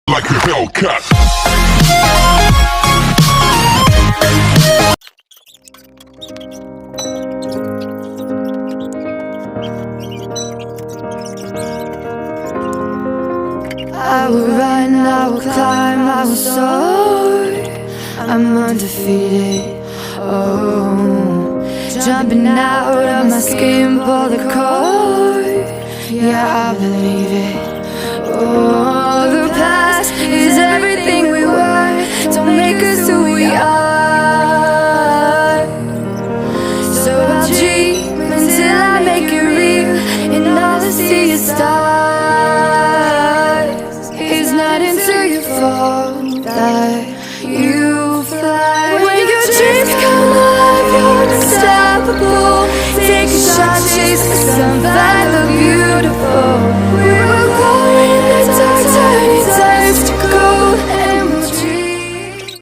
Like a Hellcat. I will run, I will climb, I will soar. I'm undefeated. Oh, jumping out of my skin, pull the cord. Yeah, I believe it. Oh, the past is everything we were. Don't make us who we are. So I'll dream until I make it real, and all I see is stars. It's not until you fall that you fly. When your dreams come alive, you're unstoppable. Take a shot, chase the sun.